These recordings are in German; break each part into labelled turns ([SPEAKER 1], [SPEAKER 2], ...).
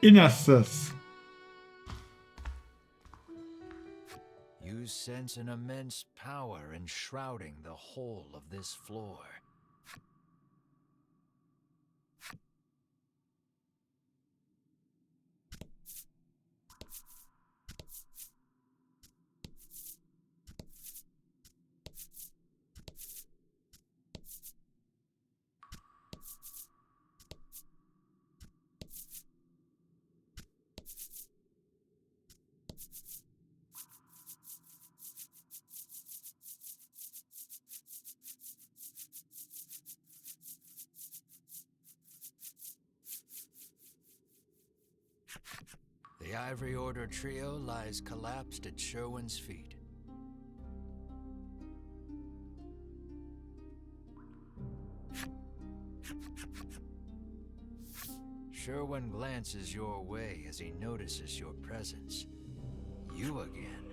[SPEAKER 1] Innerstes.
[SPEAKER 2] You sense an immense power enshrouding the whole of this floor. The Ivory Order trio lies collapsed at Sherwin's feet. Sherwin glances your way as he notices your presence. You again.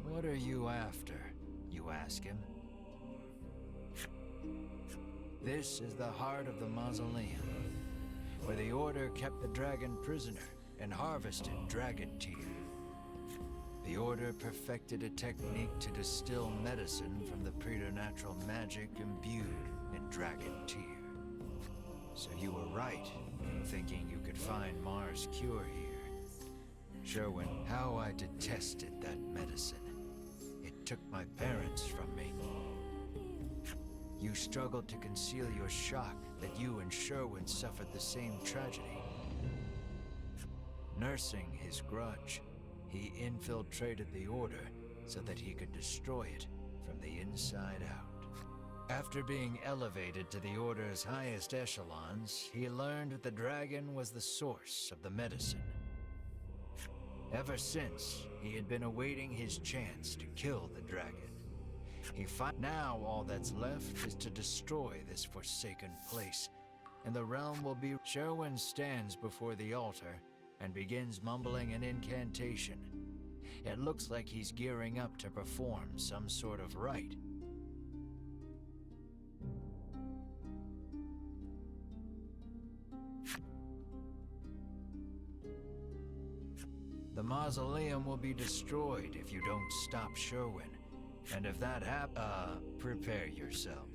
[SPEAKER 2] What are you after? You ask him. This is the heart of the mausoleum, where the Order kept the dragon prisoner and harvested dragon tear. The Order perfected a technique to distill medicine from the preternatural magic imbued in dragon tear. So you were right in thinking you could find Mars' cure here. Sherwin, how I detested that medicine. It took my parents from me. You struggled to conceal your shock that you and Sherwin suffered the same tragedy. Nursing his grudge, he infiltrated the Order so that he could destroy it from the inside out. After being elevated to the Order's highest echelons, he learned that the dragon was the source of the medicine. Ever since, he had been awaiting his chance to kill the dragon. Now all that's left is to destroy this forsaken place, and the realm will be... Sherwin stands before the altar and begins mumbling an incantation. It looks like he's gearing up to perform some sort of rite. The mausoleum will be destroyed if you don't stop Sherwin. And if that prepare yourself.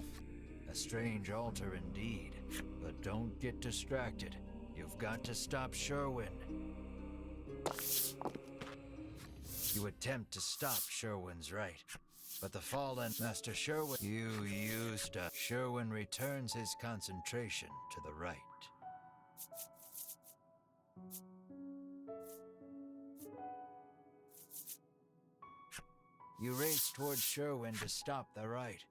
[SPEAKER 2] A strange altar indeed, but don't get distracted. You've got to stop Sherwin. You attempt to stop Sherwin's rite, but the fallen Master Sherwin... You used to... Sherwin returns his concentration to the rite. You race towards Sherwin to stop the rite,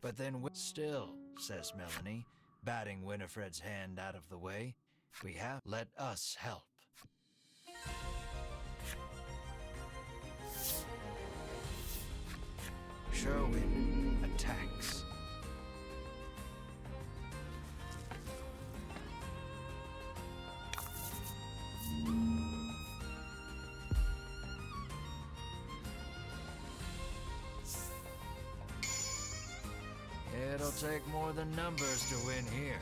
[SPEAKER 2] but then... Still, says Melanie, batting Winifred's hand out of the way. Let us help. Sherwin attacks. It'll take more than numbers to win here.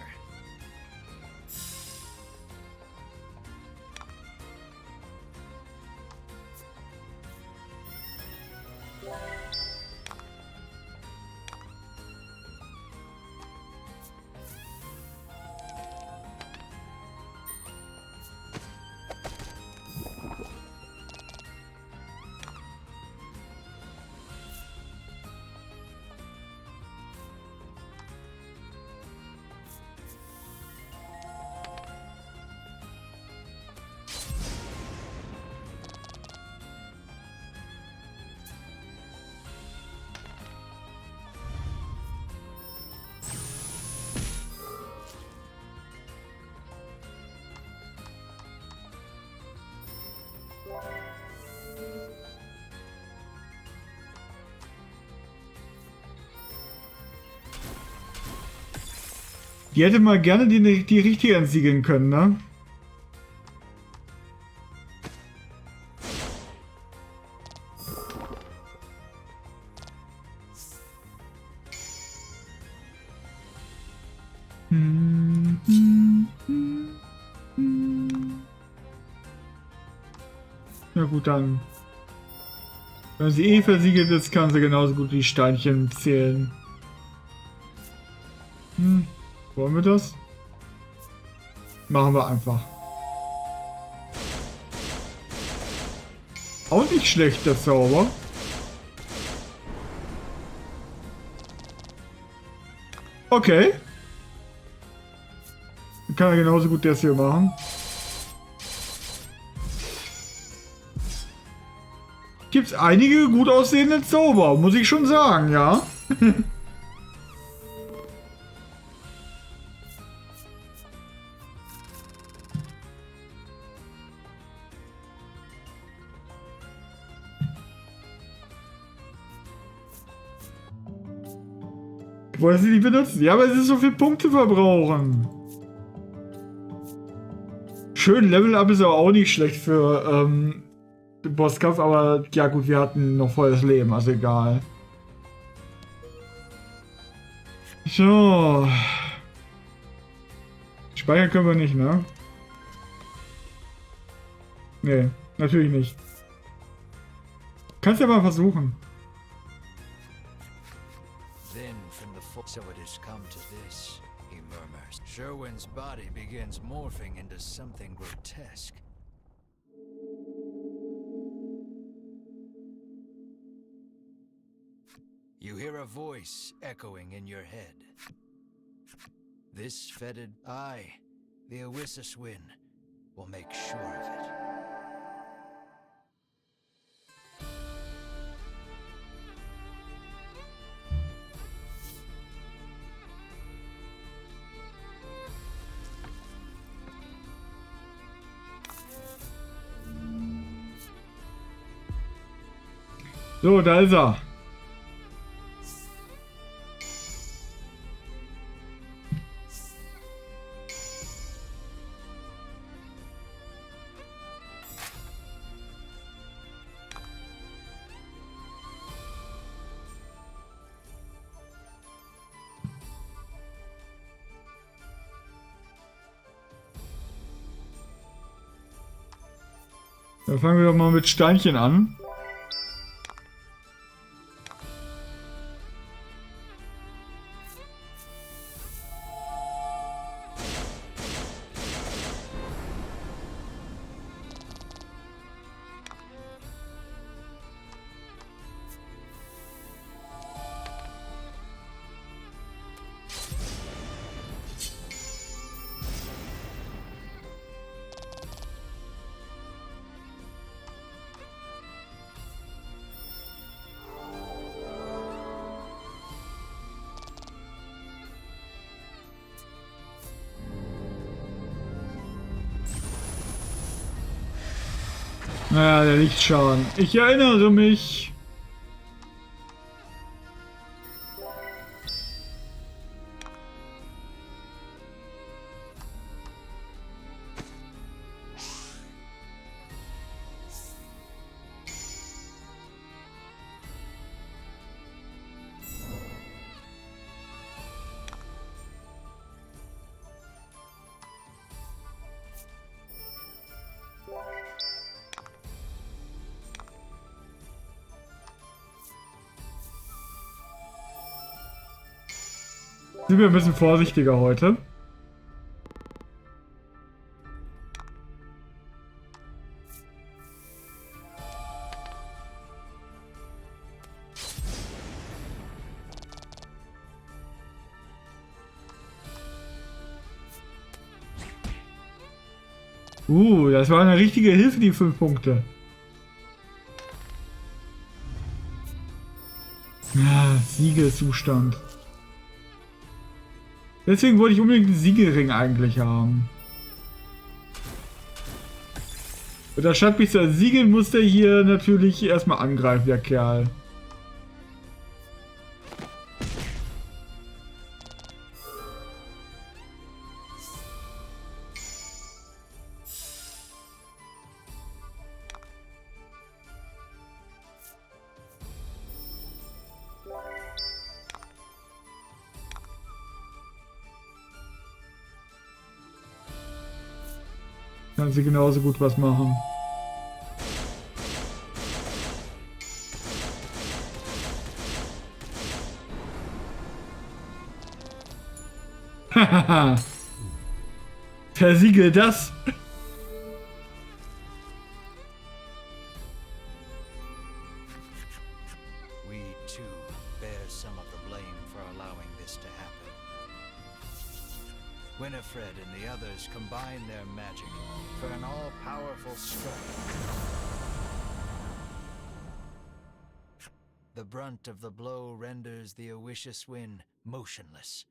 [SPEAKER 1] Die hätte mal gerne die richtige entsiegeln können, ne? Na gut, dann. Wenn sie eh versiegelt ist, kann sie genauso gut die Steinchen zählen. Wollen wir das? Machen wir einfach. Auch nicht schlecht, der Zauber. Okay. Dann kann er genauso gut das hier machen. Gibt's einige gut aussehende Zauber, muss ich schon sagen, ja. Wollen sie die benutzen? Ja, aber es ist so viel Punkte verbrauchen. Schön, Level-Up ist aber auch nicht schlecht für den Bosskampf, aber ja gut, wir hatten noch volles Leben, also egal. So. Speichern können wir nicht, ne? Nee, natürlich nicht. Kannst ja mal versuchen.
[SPEAKER 2] Then from the so it has come to this, he murmurs. Sherwin's body begins morphing into something grotesque. You hear a voice echoing in your head. This fetid eye, the Owisiswin, will make sure of it.
[SPEAKER 1] So, da ist er. Dann fangen wir doch mal mit Steinchen an. Naja, der Lichtschaden. Ich erinnere mich. Sind wir ein bisschen vorsichtiger heute. Das war eine richtige Hilfe, die 5 Punkte. Ja, Siegelzustand. Deswegen wollte ich unbedingt den Siegelring eigentlich haben. Und da statt mich zu siegeln, muss der hier natürlich erstmal angreifen, der Kerl. Kann sie genauso gut was machen. Hahaha. Versiegel das.
[SPEAKER 2] We too bear some of the blame for allowing this to happen. Winifred and the others combine their magic for an all-powerful strike. The brunt of the blow renders the Owishiswin motionless,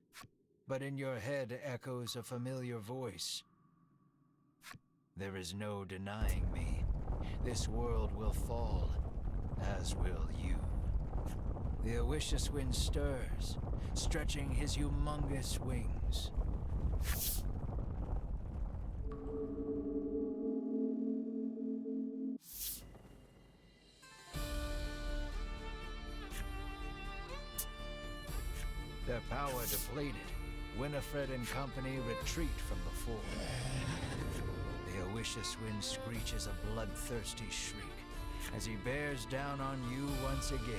[SPEAKER 2] but in your head echoes a familiar voice. There is no denying me. This world will fall, as will you. The Owishiswin stirs, stretching his humongous wings. Their power depleted, Winifred and company retreat from the fort. The Owishiswin screeches a bloodthirsty shriek as he bears down on you once again.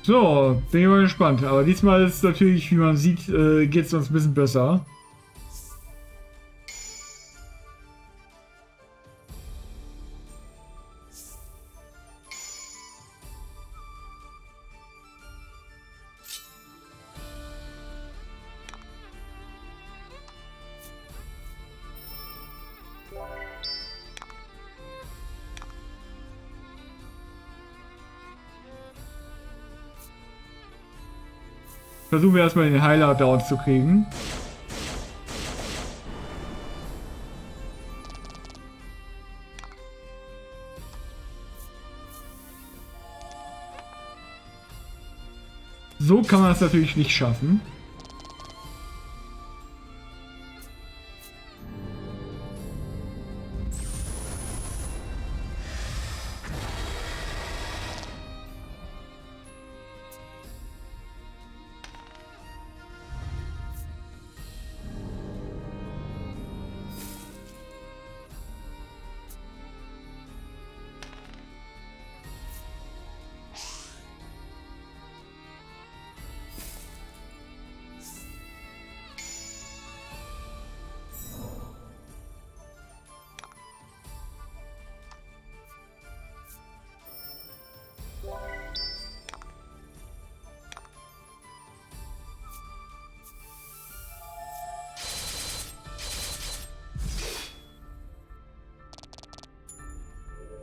[SPEAKER 1] So, bin ich mal gespannt. Aber diesmal ist es natürlich, wie man sieht, geht es uns ein bisschen besser. Versuchen wir erstmal den Heiler down zu kriegen. So kann man es natürlich nicht schaffen.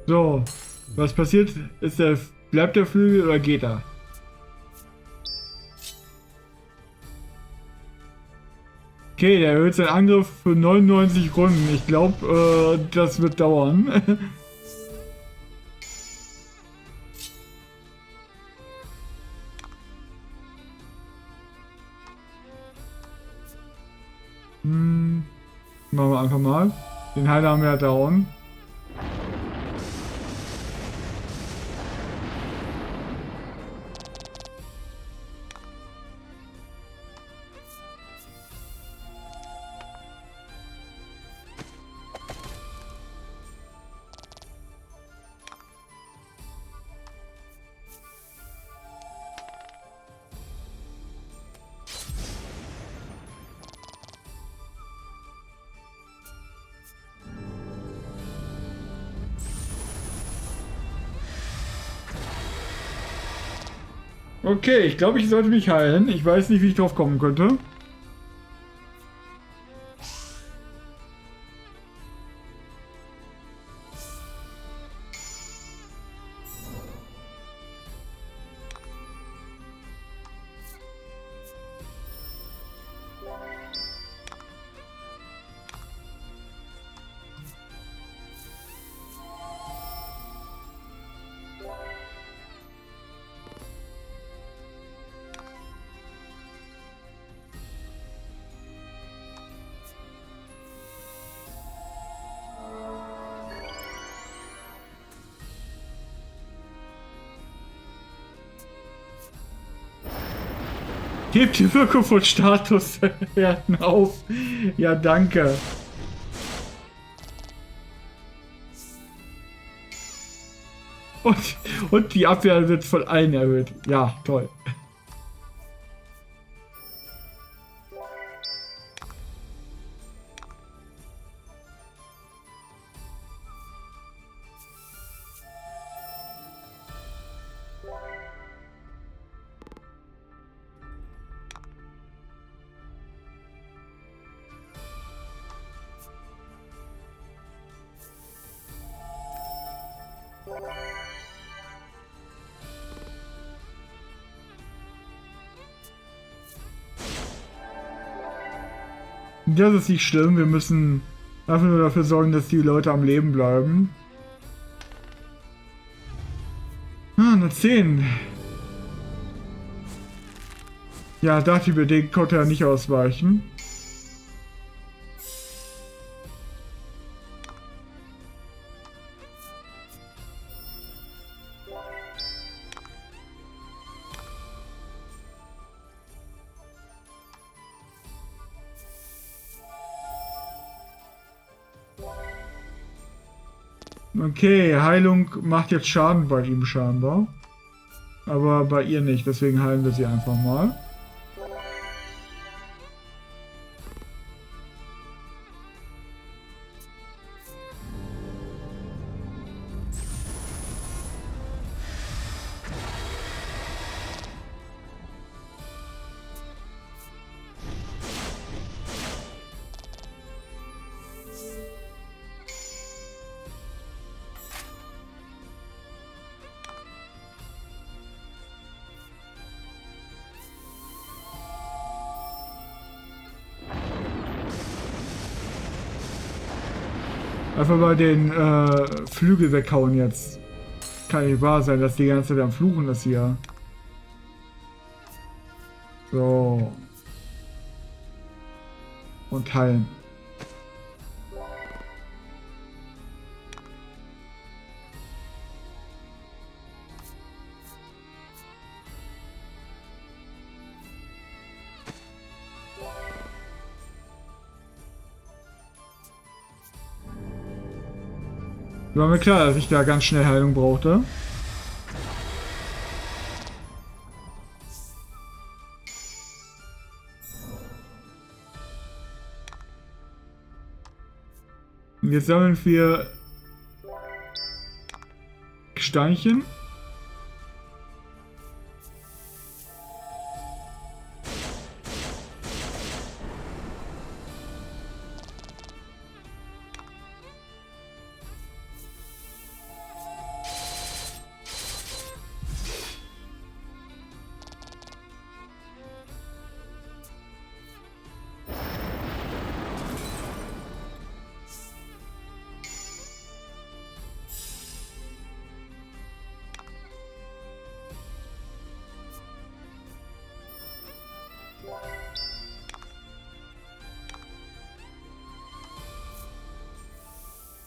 [SPEAKER 1] So, was passiert? Bleibt der Flügel oder geht er? Okay, der erhöht seinen Angriff für 99 Runden. Ich glaube, das wird dauern. Machen wir einfach mal. Den Heiler haben wir ja down. Okay, ich glaube, ich sollte mich heilen. Ich weiß nicht, wie ich drauf kommen könnte. Hebt die Wirkung von Statuswerten auf. Ja, danke. Und die Abwehr wird von allen erhöht. Ja, toll. Das ist nicht schlimm, wir müssen einfach nur dafür sorgen, dass die Leute am Leben bleiben. Ah, eine 10. Ja, dachtyp konnte er nicht ausweichen. Okay, Heilung macht jetzt Schaden bei ihm scheinbar. Aber bei ihr nicht, deswegen heilen wir sie einfach mal. Einfach mal den Flügel weghauen jetzt. Kann nicht wahr sein, dass die ganze Zeit am Fluchen ist hier. So. Und heilen. War mir klar, dass ich da ganz schnell Heilung brauchte. Und jetzt sammeln wir Steinchen.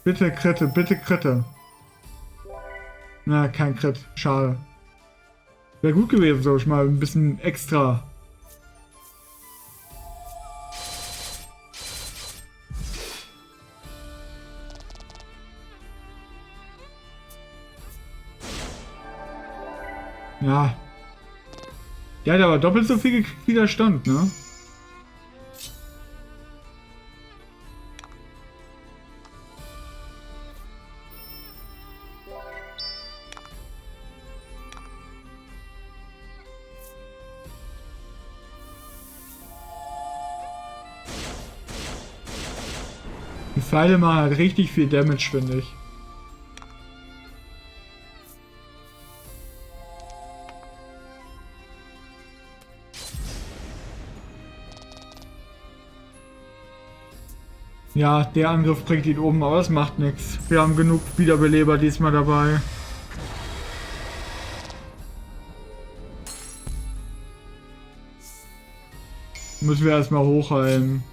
[SPEAKER 1] Bitte Kritte, bitte Kritte. Na, kein Crit. Schade. Wäre gut gewesen, so ich mal ein bisschen extra. Ja. Der hat aber doppelt so viel Widerstand, ne? Die Pfeile machen halt richtig viel Damage, finde ich. Ja, der Angriff bringt ihn oben, aber das macht nichts. Wir haben genug Wiederbeleber diesmal dabei. Müssen wir erstmal hochheilen.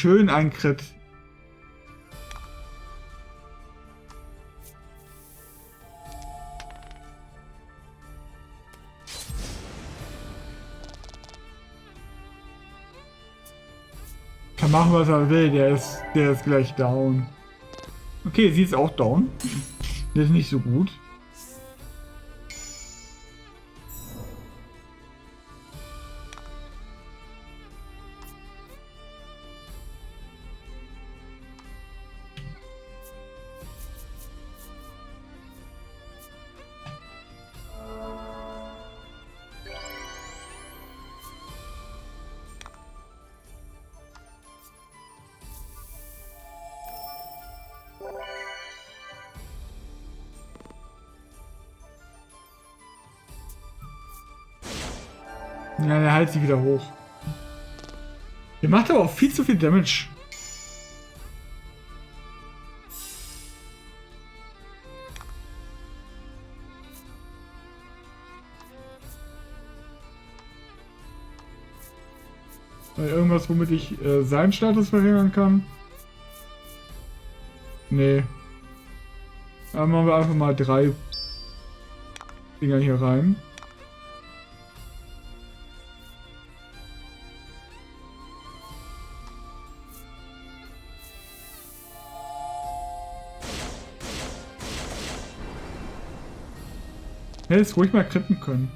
[SPEAKER 1] Schön ein Crit. Kann machen, was er will. Der ist gleich down. Okay, sie ist auch down. Das ist nicht so gut. Ja, der heilt sich wieder hoch. Der macht aber auch viel zu viel Damage. Irgendwas, womit ich seinen Status verringern kann? Nee. Dann machen wir einfach mal 3 Dinger hier rein. Hätte es ruhig mal kritten können.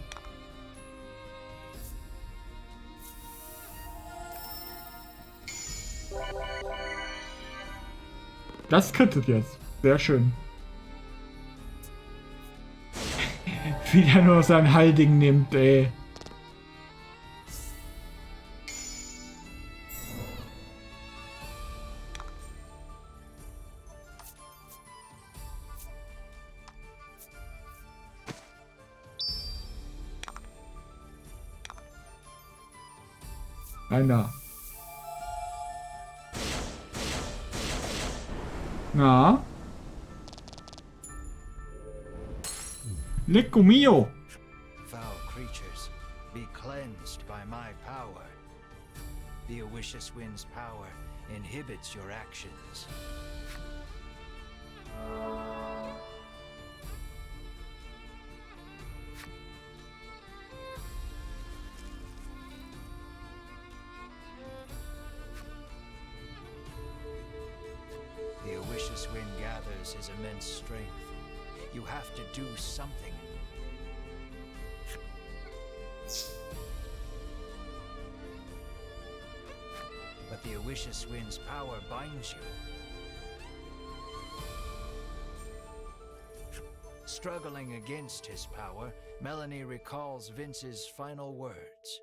[SPEAKER 1] Das krittet jetzt. Sehr schön. Wie der nur sein Heilding nimmt, ey. Einer. Na? Lecco mio!
[SPEAKER 2] Foul creatures, be cleansed by my power. The Awishous Wind's power inhibits your actions. The Awishous Wind gathers his immense strength. You have to do something. But the Awishous Wind's power binds you. Struggling against his power, Melanie recalls Vince's final words.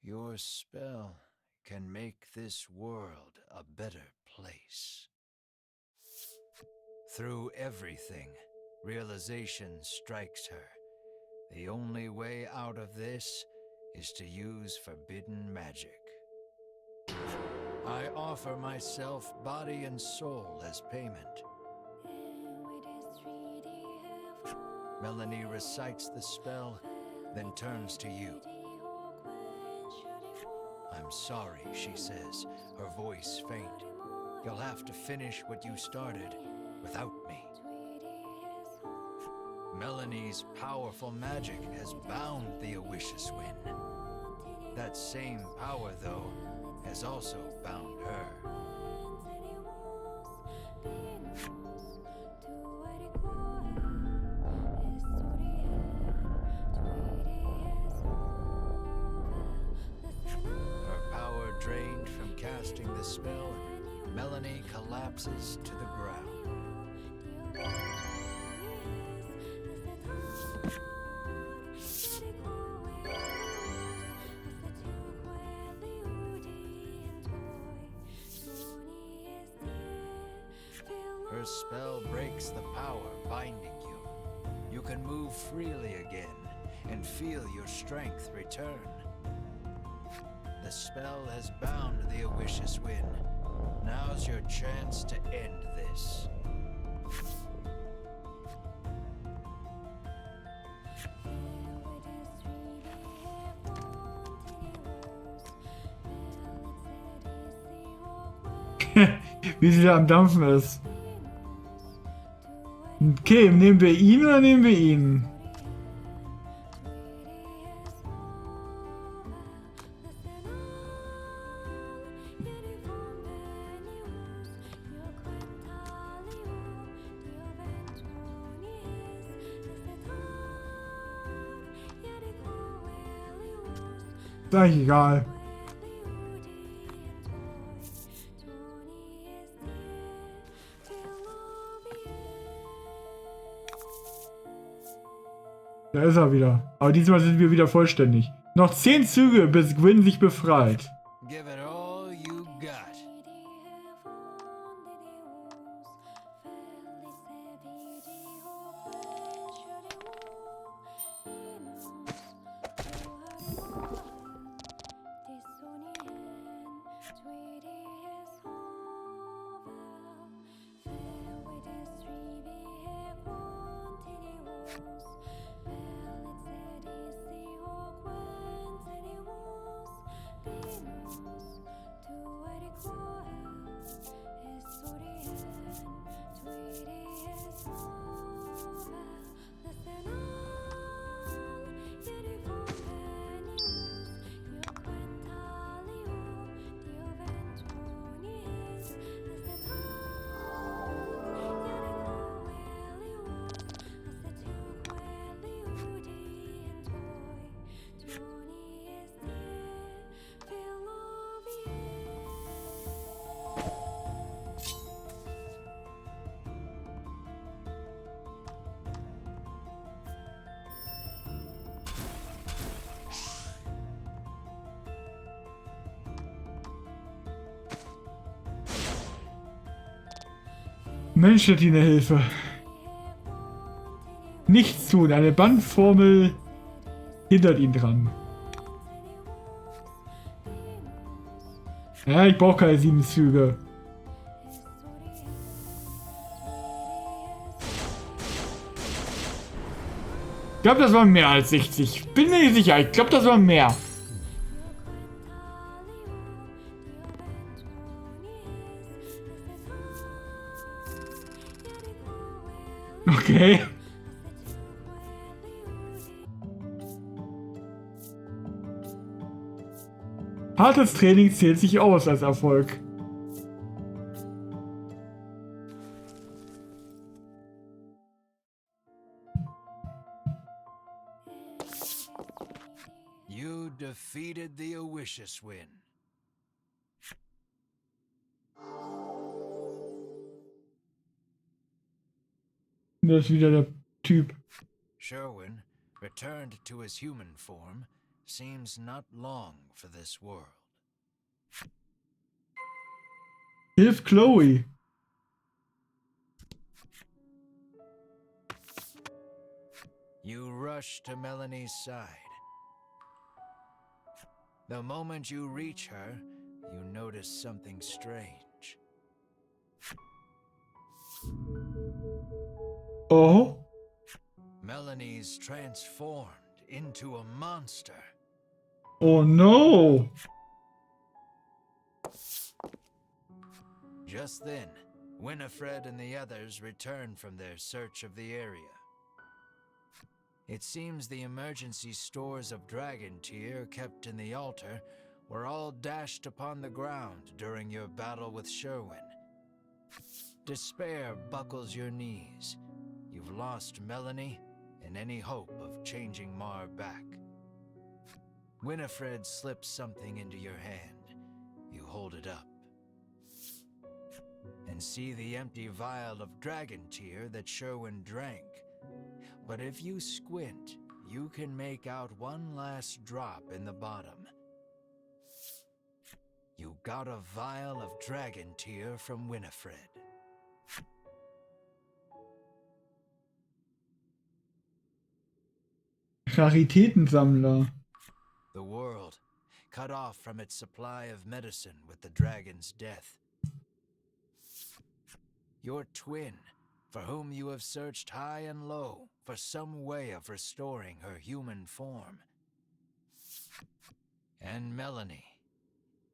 [SPEAKER 2] Your spell can make this world a better place. Through everything, realization strikes her. The only way out of this is to use forbidden magic. I offer myself, body and soul, as payment. Melanie recites the spell, then turns to you. I'm sorry, she says, her voice faint. You'll have to finish what you started without me. Melanie's powerful magic has bound the Awishous Wind. That same power, though, has also bound her. Her power drained from casting the spell, Melanie collapses to the ground. Her spell breaks the power binding you. You can move freely again and feel your strength return. The spell has bound the Awishous Wind. Now's your chance to end this.
[SPEAKER 1] Wie sie da am Dampfen ist. Okay, nehmen wir ihn oder nehmen wir ihn? Ist eigentlich egal. Da ist er wieder. Aber diesmal sind wir wieder vollständig. Noch 10 Züge, bis Gwyn sich befreit.
[SPEAKER 2] Give it all you got.
[SPEAKER 1] Mensch, hat eine Hilfe. Nichts tun, eine Bandformel hindert ihn dran. Ja, ich brauche keine 7 Züge. Ich glaube, das waren mehr als 60. Bin mir nicht sicher, ich glaube, das waren mehr. Okay. Hartes Training zählt sich aus als Erfolg.
[SPEAKER 2] You defeated the Owishiswin.
[SPEAKER 1] Das ist wieder der Typ.
[SPEAKER 2] Sherwin, returned to his human form, seems not long for this world.
[SPEAKER 1] Hilf Chloe.
[SPEAKER 2] You rush to Melanie's side. The moment you reach her, you notice something strange.
[SPEAKER 1] Oh.
[SPEAKER 2] Melanie's transformed into a monster.
[SPEAKER 1] Oh no.
[SPEAKER 2] Just then, Winifred and the others return from their search of the area. It seems the emergency stores of dragon tear kept in the altar were all dashed upon the ground during your battle with Sherwin. Despair buckles your knees. You've lost Melanie and any hope of changing Mar back. Winifred slips something into your hand. You hold it up and see the empty vial of dragon tear that Sherwin drank. But if you squint, you can make out one last drop in the bottom. You got a vial of dragon tear from Winifred.
[SPEAKER 1] Raritätensammler.
[SPEAKER 2] The world, cut off from its supply of medicine with the dragon's death. Your twin, for whom you have searched high and low for some way of restoring her human form. And Melanie,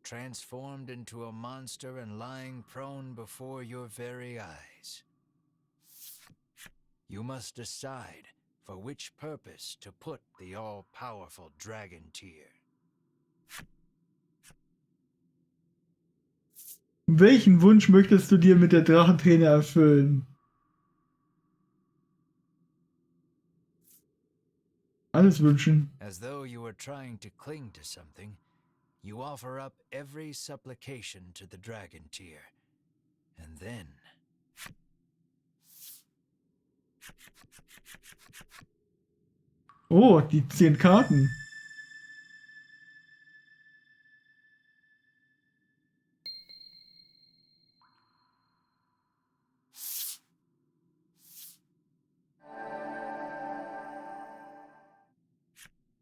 [SPEAKER 2] transformed into a monster and lying prone before your very eyes. You must decide for which purpose to put the all-powerful dragon tier.
[SPEAKER 1] Welchen Wunsch möchtest du dir mit der Drachenträne erfüllen? Alles wünschen.
[SPEAKER 2] As though you were trying to cling to something, you offer up every supplication to the dragon tier. And then...
[SPEAKER 1] Oh, die 10 Karten.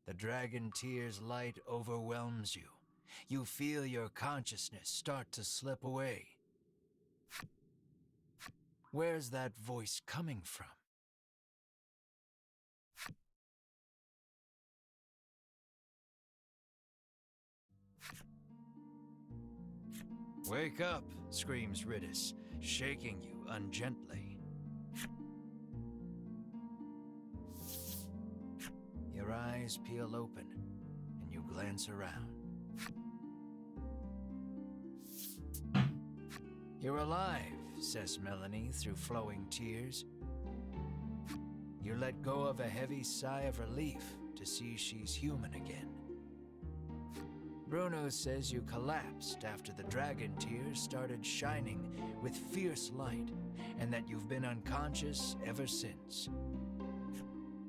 [SPEAKER 2] The dragon tier's light overwhelms you. You feel your consciousness start to slip away. Where's that voice coming from? Wake up, screams Ridis, shaking you ungently. Your eyes peel open, and you glance around. You're alive, says Melanie through flowing tears. You let go of a heavy sigh of relief to see she's human again. Bruno says you collapsed after the dragon tears started shining with fierce light, and that you've been unconscious ever since.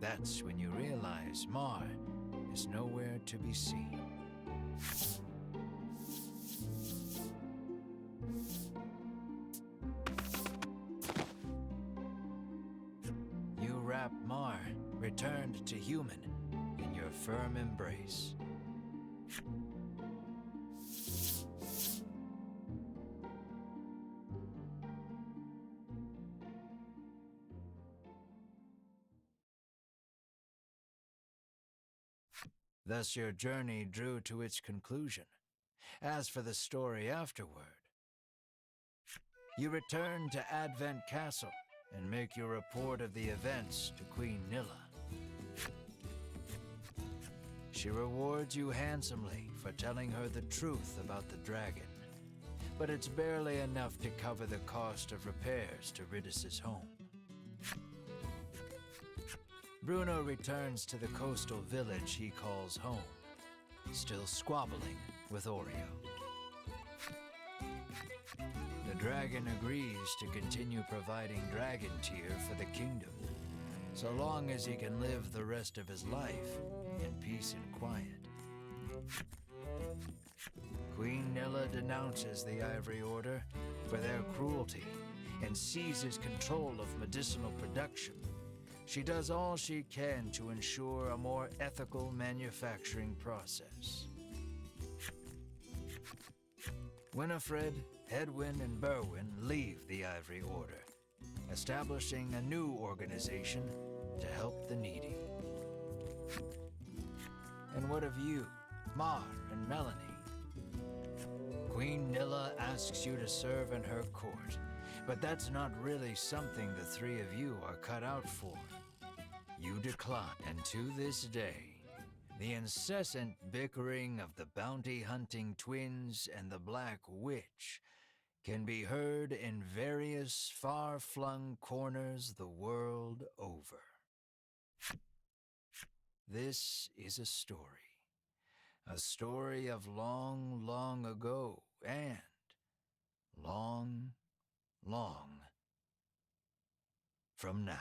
[SPEAKER 2] That's when you realize Mar is nowhere to be seen. You wrap Mar, returned to human, in your firm embrace. Thus your journey drew to its conclusion. As for the story afterward, you return to Advent Castle and make your report of the events to Queen Nilla. She rewards you handsomely for telling her the truth about the dragon, but it's barely enough to cover the cost of repairs to Ridis's home. Bruno returns to the coastal village he calls home, still squabbling with Oreo. The dragon agrees to continue providing dragon tier for the kingdom, so long as he can live the rest of his life in peace and quiet. Queen Nilla denounces the Ivory Order for their cruelty and seizes control of medicinal production. She does all she can to ensure a more ethical manufacturing process. Winifred, Hedwyn, and Berwyn leave the Ivory Order, establishing a new organization to help the needy. And what of you, Mar and Melanie? Queen Nilla asks you to serve in her court, but that's not really something the three of you are cut out for. You decline, and to this day, the incessant bickering of the bounty-hunting twins and the Black Witch can be heard in various far-flung corners the world over. This is a story of long, long ago, and long, long from now.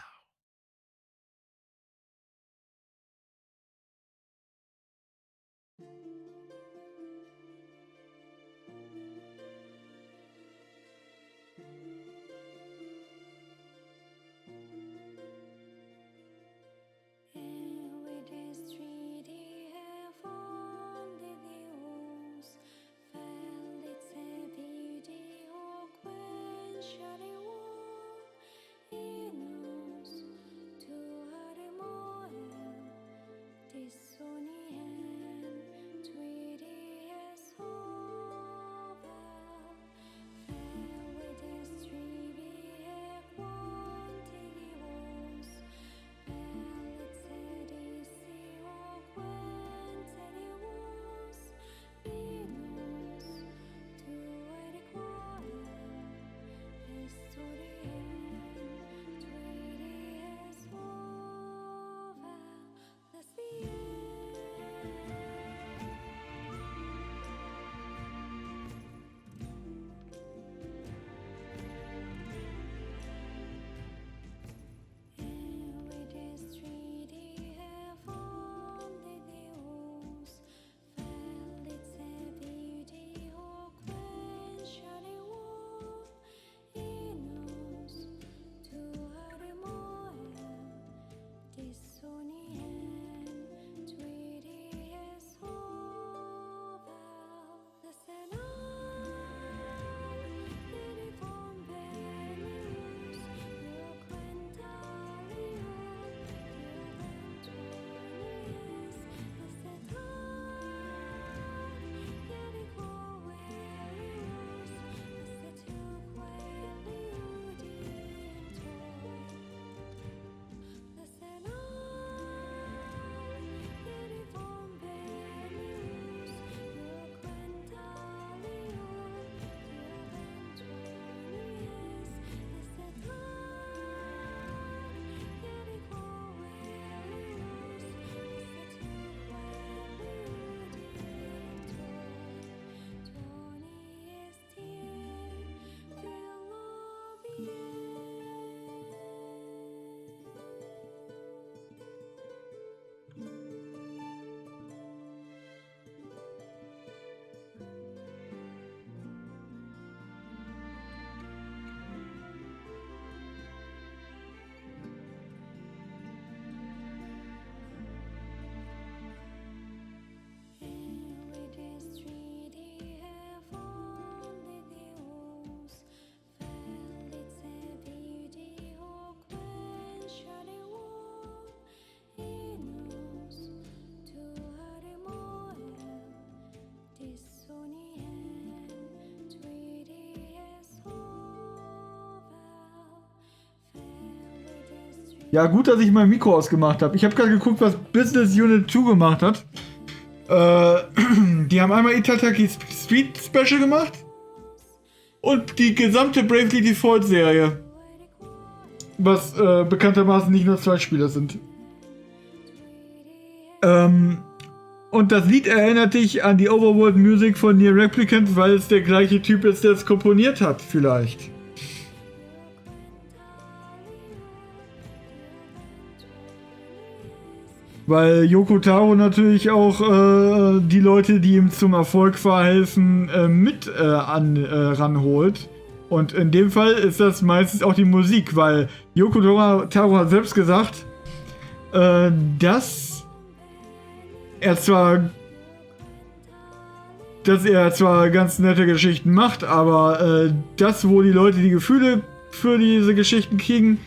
[SPEAKER 1] Ja, gut, dass ich mein Mikro ausgemacht habe. Ich habe gerade geguckt, was Business Unit 2 gemacht hat. Die haben einmal Heiterkeit Street Special gemacht und die gesamte Bravely Default Serie. Was bekanntermaßen nicht nur 2 Spieler sind. Und das Lied erinnert dich an die Overworld Music von Nier Replicant, weil es der gleiche Typ ist, der es komponiert hat, vielleicht. Weil Yoko Taro natürlich auch die Leute, die ihm zum Erfolg verhelfen, ranholt. Und in dem Fall ist das meistens auch die Musik, weil Yoko Taro hat selbst gesagt, dass er zwar ganz nette Geschichten macht, aber das, wo die Leute die Gefühle für diese Geschichten kriegen,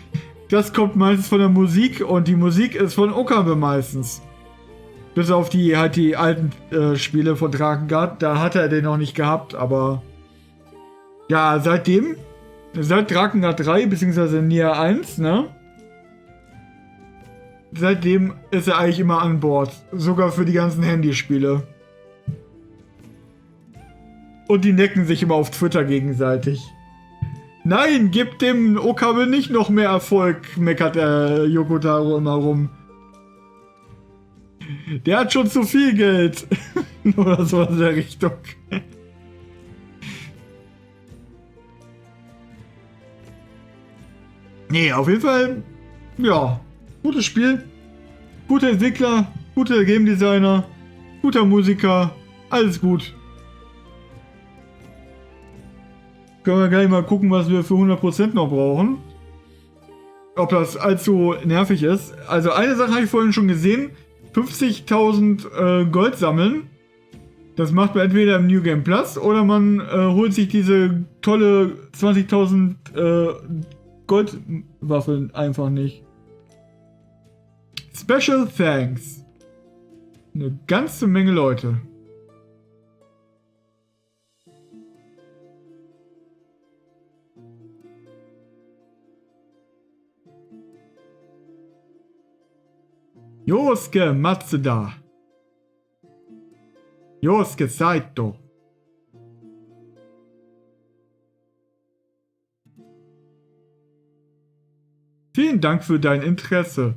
[SPEAKER 1] das kommt meistens von der Musik und die Musik ist von Okabe meistens. Bis auf die alten Spiele von Drakengard, da hat er den noch nicht gehabt, aber ja, seit Drakengard 3, beziehungsweise Nier 1, ne? Seitdem ist er eigentlich immer an Bord. Sogar für die ganzen Handyspiele. Und die necken sich immer auf Twitter gegenseitig. Nein, gib dem Okabe nicht noch mehr Erfolg, meckert der Yoko Taro immer rum. Der hat schon zu viel Geld. Oder so in der Richtung. Nee, auf jeden Fall, ja, gutes Spiel. Guter Entwickler, guter Game Designer, guter Musiker, alles gut. Können wir gleich mal gucken, was wir für 100% noch brauchen. Ob das allzu nervig ist. Also eine Sache habe ich vorhin schon gesehen. 50.000 Gold sammeln. Das macht man entweder im New Game Plus oder man holt sich diese tolle 20.000 Goldwaffeln einfach nicht. Special Thanks. Eine ganze Menge Leute. Yosuke Matsuda. Yosuke Saito. Vielen Dank für dein Interesse.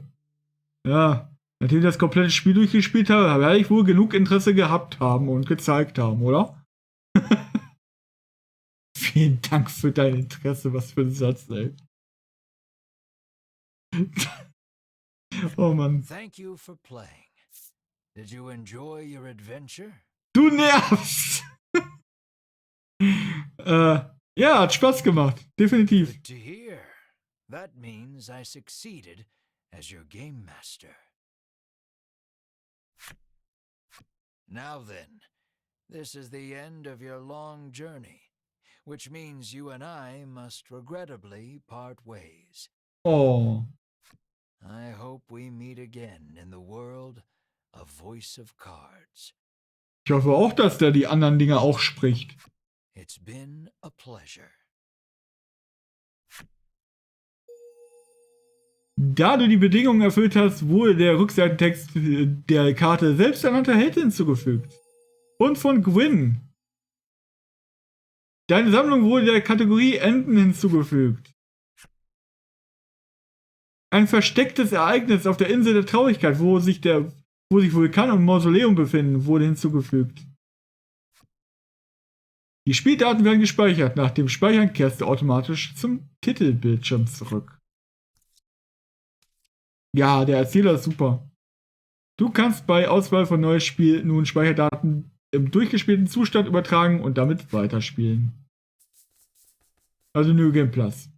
[SPEAKER 1] Ja, nachdem ich das komplette Spiel durchgespielt habe, werde ich wohl genug Interesse gehabt haben und gezeigt haben, oder? Vielen Dank für dein Interesse, was für ein Satz, ey. Oh Mann.
[SPEAKER 2] Thank you for playing. Did you enjoy your adventure?
[SPEAKER 1] Du nervst! Ja, hat Spaß gemacht. Definitiv.
[SPEAKER 2] Good to hear. That means I succeeded as your game master. Now then, this is the end of your long journey, which means you and I must regrettably part ways.
[SPEAKER 1] Oh.
[SPEAKER 2] I hope we meet again in the world of Voice of Cards.
[SPEAKER 1] Ich hoffe auch, dass der die anderen Dinge auch spricht.
[SPEAKER 2] It's been a pleasure.
[SPEAKER 1] Da du die Bedingungen erfüllt hast, wurde der Rückseitentext der Karte selbsternannter Held hinzugefügt. Und von Gwyn. Deine Sammlung wurde der Kategorie Enden hinzugefügt. Ein verstecktes Ereignis auf der Insel der Traurigkeit, wo sich Vulkan und Mausoleum befinden, wurde hinzugefügt. Die Spieldaten werden gespeichert. Nach dem Speichern kehrst du automatisch zum Titelbildschirm zurück. Ja, der Erzähler ist super. Du kannst bei Auswahl von neues Spiel nun Speicherdaten im durchgespielten Zustand übertragen und damit weiterspielen. Also New Game Plus.